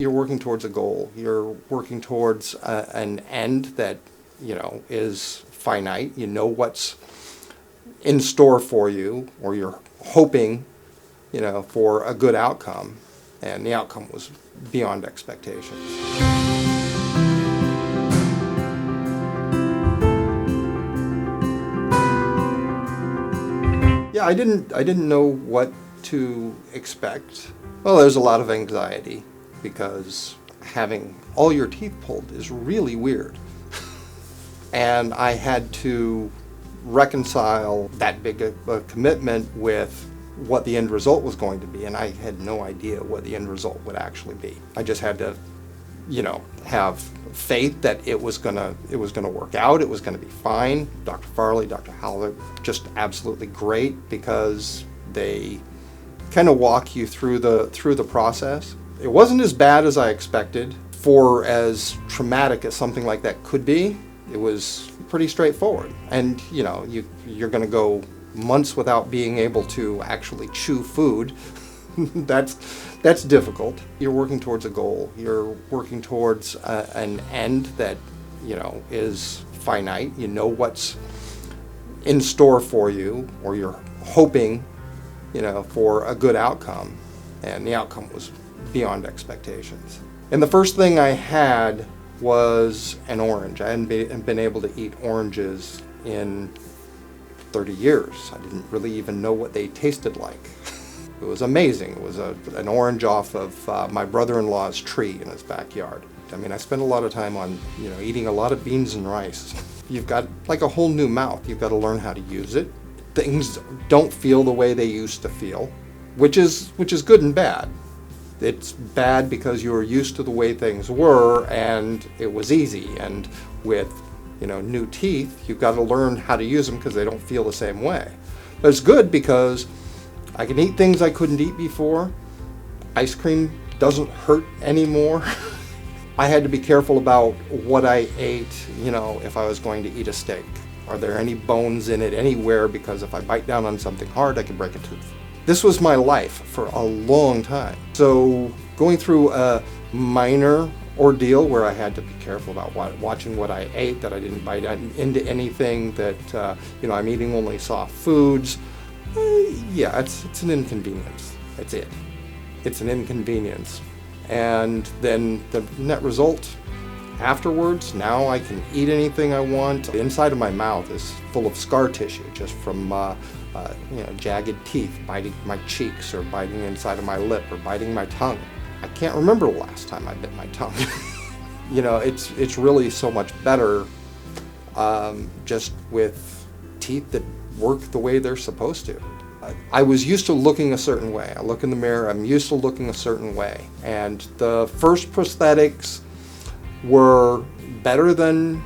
You're working towards a goal. You're working towards an end that, is finite. You know what's in store for you, or you're hoping, for a good outcome. And the outcome was beyond expectations. Yeah, I didn't know what to expect. Well, there's a lot of anxiety because having all your teeth pulled is really weird. And I had to reconcile that big a commitment with what the end result was going to be, and I had no idea what the end result would actually be. I just had to, have faith that it was gonna work out, it was gonna be fine. Dr. Farley, Dr. Howell, just absolutely great because they kind of walk you through the process. It wasn't as bad as I expected. For as traumatic as something like that could be, it was pretty straightforward. And you're going to go months without being able to actually chew food. That's difficult. You're working towards a goal. You're working towards an end that is finite. You know what's in store for you, or you're hoping for a good outcome, and the outcome was beyond expectations. And the first thing I had was an orange. I hadn't been able to eat oranges in 30 years. I didn't really even know what they tasted like. It was amazing. It was an orange off of my brother-in-law's tree in his backyard. I spent a lot of time on eating a lot of beans and rice. You've got like a whole new mouth. You've got to learn how to use it. Things don't feel the way they used to feel, which is good and bad. It's bad because you were used to the way things were and it was easy. And with new teeth, you've got to learn how to use them because they don't feel the same way. But it's good because I can eat things I couldn't eat before. Ice cream doesn't hurt anymore. I had to be careful about what I ate, if I was going to eat a steak. Are there any bones in it anywhere? Because if I bite down on something hard, I could break a tooth. This was my life for a long time. So going through a minor ordeal where I had to be careful about watching what I ate, that I didn't bite into anything, that I'm eating only soft foods. It's an inconvenience. That's it. It's an inconvenience. And then the net result, afterwards, now I can eat anything I want. The inside of my mouth is full of scar tissue just from jagged teeth biting my cheeks, or biting inside of my lip, or biting my tongue. I can't remember the last time I bit my tongue. It's really so much better just with teeth that work the way they're supposed to. I was used to looking a certain way. I look in the mirror, I'm used to looking a certain way. And the first prosthetics were better than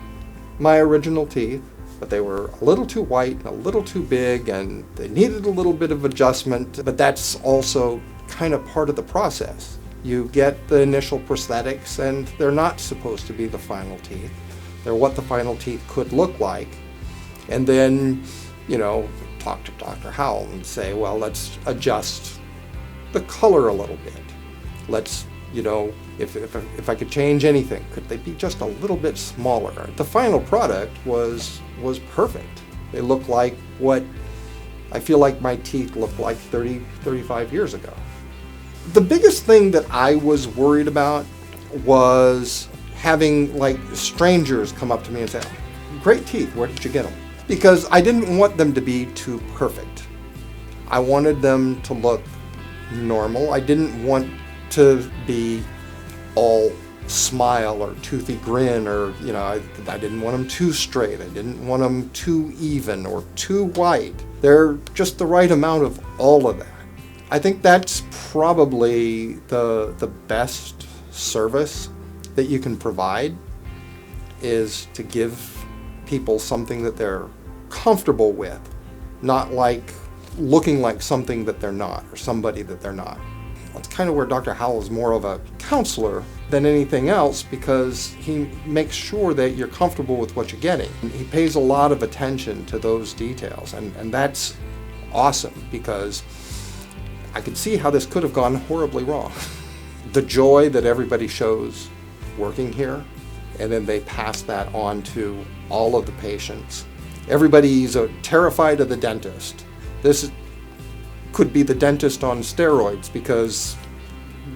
my original teeth, but they were a little too white and a little too big, and they needed a little bit of adjustment, but that's also kind of part of the process. You get the initial prosthetics and they're not supposed to be the final teeth. They're what the final teeth could look like. And then, talk to Dr. Howell and say, well, let's adjust the color a little bit. Let's, if I could change anything, could they be just a little bit smaller? The final product was perfect. They looked like what I feel like my teeth looked like 35 years ago. The biggest thing that I was worried about was having strangers come up to me and say, great teeth, where did you get them? Because I didn't want them to be too perfect. I wanted them to look normal. I didn't want to be all smile or toothy grin, or I didn't want them too straight. I didn't want them too even or too white. They're just the right amount of all of that. I think that's probably the best service that you can provide, is to give people something that they're comfortable with, not looking like something that they're not, or somebody that they're not. That's kind of where Dr. Howell is more of a counselor than anything else, because he makes sure that you're comfortable with what you're getting. He pays a lot of attention to those details, and that's awesome, because I could see how this could have gone horribly wrong. the joy that everybody shows working here, and then they pass that on to all of the patients. Everybody's terrified of the dentist. This could be the dentist on steroids, because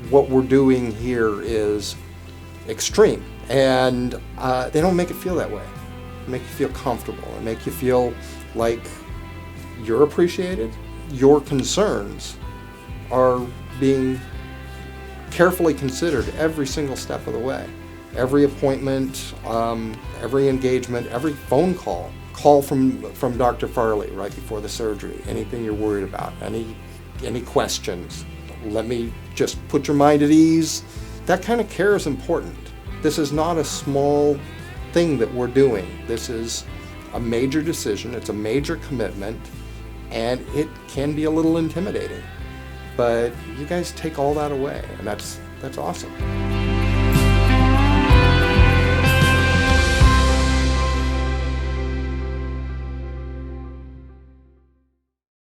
what we're doing here is extreme, and they don't make it feel that way. They make you feel comfortable and make you feel like you're appreciated. Your concerns are being carefully considered every single step of the way. Every appointment, every engagement, every phone call from Dr. Farley right before the surgery. Anything you're worried about, any questions, let me just put your mind at ease. That kind of care is important. This is not a small thing that we're doing. This is a major decision. It's a major commitment, and it can be a little intimidating. But you guys take all that away, and that's awesome.